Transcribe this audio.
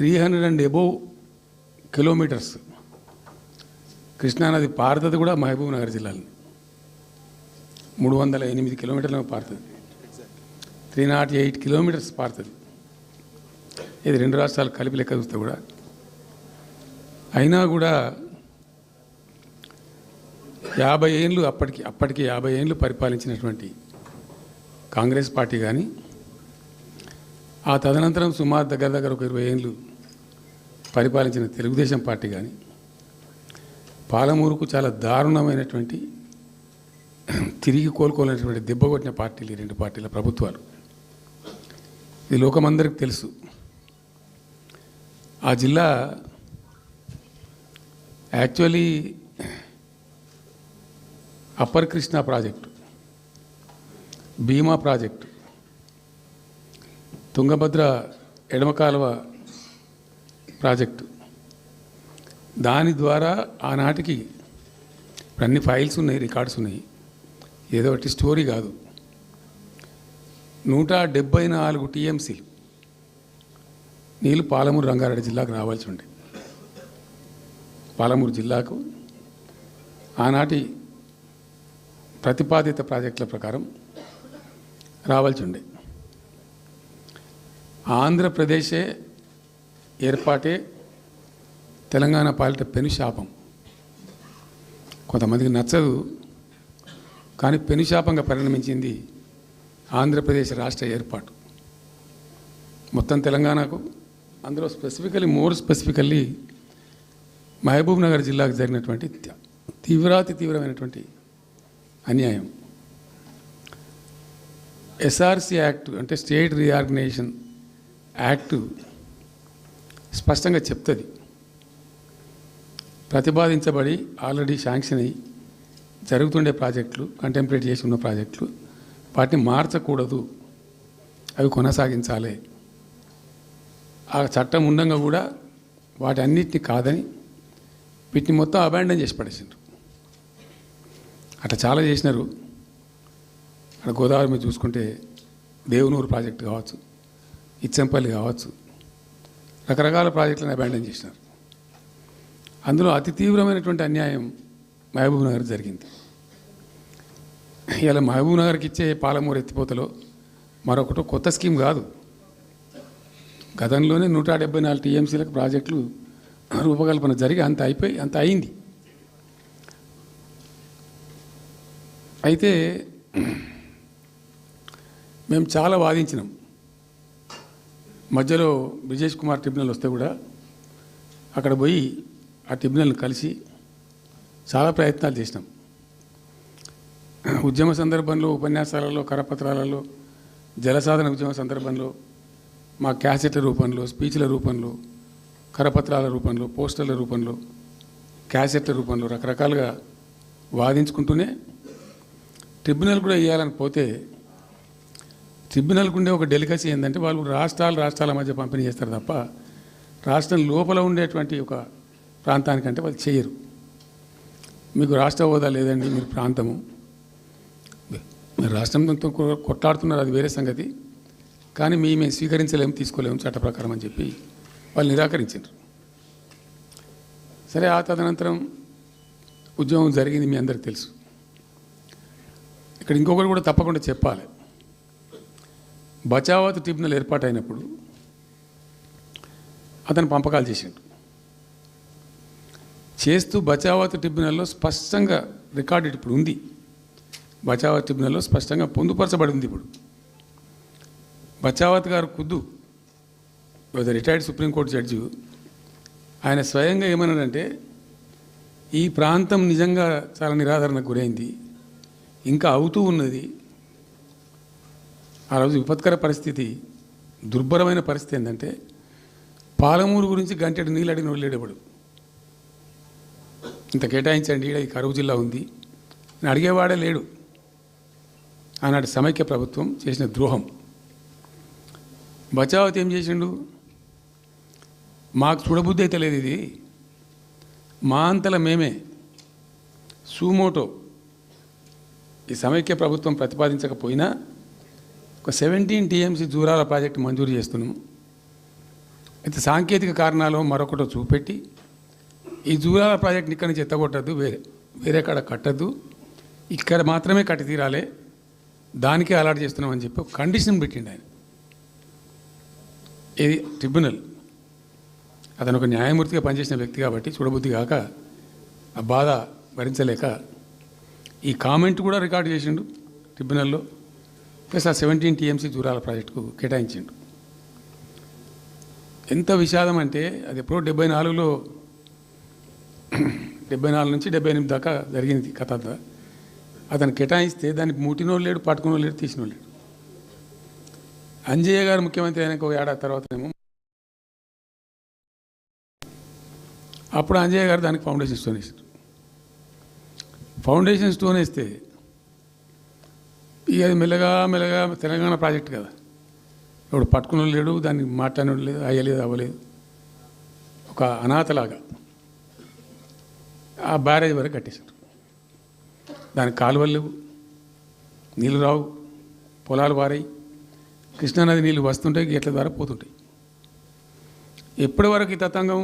300 and above kilometres కృష్ణానది పారుతుంది కూడా మహబూబ్ నగర్ జిల్లాలో 308 కిలోమీటర్లు పారుతుంది. 308 కిలోమీటర్స్ పారుతుంది. ఇది రెండు రాష్ట్రాలు కలిపి లెక్క చూస్తే కూడా. అయినా కూడా 50 ఏళ్ళు అప్పటికి 50 ఏళ్ళు పరిపాలించినటువంటి కాంగ్రెస్ పార్టీ కానీ, ఆ తదనంతరం సుమారు దగ్గర ఒక 20 ఏళ్ళు పరిపాలించిన తెలుగుదేశం పార్టీ కానీ, పాలమూరుకు చాలా దారుణమైనటువంటి తిరిగి కోలుకోలేనటువంటి దెబ్బ కొట్టిన పార్టీలు ఈ రెండు పార్టీల ప్రభుత్వాలు. ఇది లోకమందరికి తెలుసు. ఆ జిల్లా యాక్చువల్లీ అప్పర్ కృష్ణా ప్రాజెక్టు, భీమా ప్రాజెక్టు, తుంగభద్ర ఎడమ కాలువ ప్రాజెక్టు, దాని ద్వారా ఆనాటికి అన్ని ఫైల్స్ ఉన్నాయి, రికార్డ్స్ ఉన్నాయి, ఏదో ఒకటి స్టోరీ కాదు. 174 టీఎంసీలు నీళ్ళు పాలమూరు రంగారెడ్డి జిల్లాకు రావాల్సి ఉండే. పాలమూరు జిల్లాకు ఆనాటి ప్రతిపాదిత ప్రాజెక్టుల ప్రకారం రావాల్సి ఉండే. ఆంధ్రప్రదేశే ఏర్పాటే తెలంగాణ పాలిట పెనుశాపం. కొంతమందికి నచ్చదు, కానీ పెనుశాపంగా పరిణమించింది ఆంధ్రప్రదేశ్ రాష్ట్ర ఏర్పాటు. మొత్తం తెలంగాణకు, అందులో మోర్ స్పెసిఫికల్లీ మహబూబ్ నగర్ జిల్లాకు జరిగినటువంటి తీవ్రమైనటువంటి అన్యాయం. ఎస్ఆర్సి యాక్ట్ అంటే స్టేట్ రీఆర్గనైజేషన్ యాక్టు స్పష్టంగా చెప్తుంది, ప్రతిపాదించబడి ఆల్రెడీ శాంక్షన్ అయ్యి జరుగుతుండే ప్రాజెక్టులు, కంటెంప్లేట్ చేసి ఉన్న ప్రాజెక్టులు, వాటిని మార్చకూడదు, అవి కొనసాగించాలి. ఆ చట్టం ఉండగా కూడా వాటి అన్నిటిని కాదని వీటిని మొత్తం అబాండన్ చేసి పడేసిండ్రు. అట్లా చాలా చేసినారు. అక్కడ గోదావరి మీద చూసుకుంటే దేవునూరు ప్రాజెక్టు కావచ్చు, ఇచ్చంపల్లి కావచ్చు, రకరకాల ప్రాజెక్టులను అబాండన్ చేసినారు. అందులో అతి తీవ్రమైనటువంటి అన్యాయం మహబూబ్ నగర్ జరిగింది. ఇలా మహబూబ్ నగర్కి ఇచ్చే పాలమూరు ఎత్తిపోతలో మరొకటి కొత్త స్కీమ్ కాదు. గతంలోనే 174 టీఎంసీలకు ప్రాజెక్టులు రూపకల్పన జరిగి అంత అయింది. అయితే మేము చాలా వాదించినాం. మధ్యలో బ్రిజేష్ కుమార్ ట్రిబ్యునల్ వస్తే కూడా అక్కడ పోయి ఆ ట్రిబ్యునల్ని కలిసి చాలా ప్రయత్నాలు చేసినాం. ఉద్యమ సందర్భంలో, ఉపన్యాసాలలో, కరపత్రాలలో, జలసాధన ఉద్యమ సందర్భంలో, మా క్యాసెట్ల రూపంలో, స్పీచ్ల రూపంలో, కరపత్రాల రూపంలో, పోస్టర్ల రూపంలో, క్యాసెట్ల రూపంలో రకరకాలుగా వాదించుకుంటూనే ట్రిబ్యునల్ కూడా ఇవ్వాలని పోతే, ట్రిబ్యునల్కు ఉండే ఒక డెలికసీ ఏంటంటే వాళ్ళు రాష్ట్రాల మధ్య పంపిణీ చేస్తారు తప్ప రాష్ట్రం లోపల ఉండేటువంటి ఒక ప్రాంతానికంటే వాళ్ళు చేయరు. మీకు రాష్ట్ర హోదా లేదండి, మీరు ప్రాంతము, మీరు రాష్ట్రంతో కొట్లాడుతున్నారు, అది వేరే సంగతి, కానీ మేము స్వీకరించలేము, తీసుకోలేము చట్ట ప్రకారం అని చెప్పి వాళ్ళు నిరాకరించారు. సరే, ఆ తదనంతరం ఉద్యమం జరిగింది, మీ అందరికీ తెలుసు. ఇక్కడ ఇంకొకటి కూడా తప్పకుండా చెప్పాలి. బచావత్ ట్రిబ్యునల్ ఏర్పాటైనప్పుడు అతను పంపకాలు చేస్తూ బచావత్ ట్రిబ్యునల్లో స్పష్టంగా రికార్డెడ్ ఇప్పుడు ఉంది. బచావత్ ట్రిబ్యునల్లో స్పష్టంగా పొందుపరచబడి ఉంది. ఇప్పుడు బచావత్ గారు ఖుద్దు రిటైర్డ్ సుప్రీంకోర్టు జడ్జి, ఆయన స్వయంగా ఏమన్నాడంటే, ఈ ప్రాంతం నిజంగా చాలా నిరాదరణకు గురైంది, ఇంకా అవుతూ ఉన్నది. ఆ రోజు విపత్కర పరిస్థితి, దుర్భరమైన పరిస్థితి ఏంటంటే, పాలమూరు గురించి గంటెడు నీళ్ళు అడిగిన వెళ్ళేటప్పుడు ఇంత కేటాయించండి, ఈ కరువు జిల్లా ఉంది అని అడిగేవాడే లేడు. ఆనాటి సమైక్య ప్రభుత్వం చేసిన ద్రోహం. బచావత్ ఏం చేసిండు, మాకు చూడబుద్ధి అయితే లేదు, ఇది మా అంతల మేమే సూమోటో ఈ సమైక్య ప్రభుత్వం ప్రతిపాదించకపోయినా ఒక 17 టీఎంసీ జూరాల ప్రాజెక్టు మంజూరు చేస్తున్నాము, అయితే సాంకేతిక కారణాలు మరొకటో చూపెట్టి ఈ జూరాల ప్రాజెక్ట్ని ఇక్కడి నుంచి ఎత్తగొట్టద్దు, వేరే కాడ కట్టద్దు, ఇక్కడ మాత్రమే కట్టి తీరాలి, దానికే అలాట్ చేస్తున్నామని చెప్పి ఒక కండిషన్ పెట్టిండు ఆయన. ఇది ట్రిబ్యునల్. అతను ఒక న్యాయమూర్తిగా పనిచేసిన వ్యక్తి కాబట్టి చూడబుద్ధి కాక ఆ బాధ భరించలేక ఈ కామెంట్ కూడా రికార్డు చేసిండు ట్రిబ్యునల్లో. ప్లస్ ఆ 17 TMC జూరాల ప్రాజెక్టుకు కేటాయించిండు. ఎంత విషాదం అంటే అది ఎప్పుడో 74లో 74 నుంచి 78 దాకా జరిగింది కథ అంతా. అతను కేటాయిస్తే దానికి ముట్టినోళ్ళు లేడు, పట్టుకున్నోళ్ళు లేడు, తీసినోళ్ళు లేడు. అంజయ్య గారు ముఖ్యమంత్రి అయినాక ఒక ఏడాది తర్వాతనేమో అప్పుడు అంజయ్య గారు దానికి ఫౌండేషన్ స్టోన్ వేసారు. ఫౌండేషన్ స్టోన్ వేస్తే ఇక అది మెల్లగా మెల్లగా తెలంగాణ ప్రాజెక్ట్ కదా, ఇప్పుడు పట్టుకున్న లేడు, దాన్ని మాట్లాడినోడు లేదు, అయ్యలేదు, అవ్వలేదు, ఒక అనాథలాగా ఆ బ్యారేజ్ వరకు కట్టేశారు. దానికి కాలువలు లేవు, నీళ్ళు రావు, పొలాలు పారాయి, కృష్ణానది నీళ్ళు వస్తుంటాయి, గేట్ల ద్వారా పోతుంటాయి. ఎప్పటి వరకు ఈ తతంగం